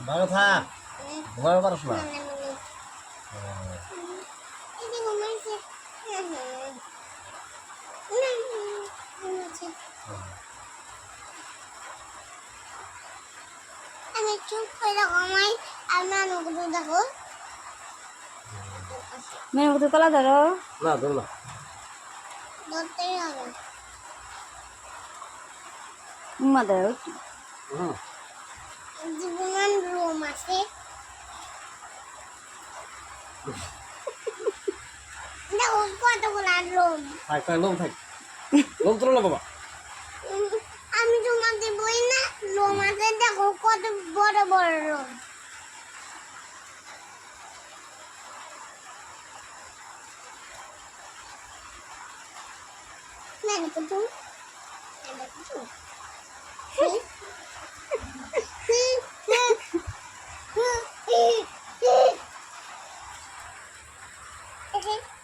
ভালো থাক ঘুমাবে পারস না আমি চুপ করে ঘুমাই আর নানুগুলো দেখো মেয়ে মতো তলা ধরো না ধরো না ধরতেই হবে উম্মা দেও জীবন রুম আছে দেখো কতগুলো রুম থাক থাক লোম থাক লোম তোলো না বাবা আমি তোমাকে বই না রুম আছে দেখো কত বড় বড় রুম না দেখো তুমি দেখো তুমি Okay.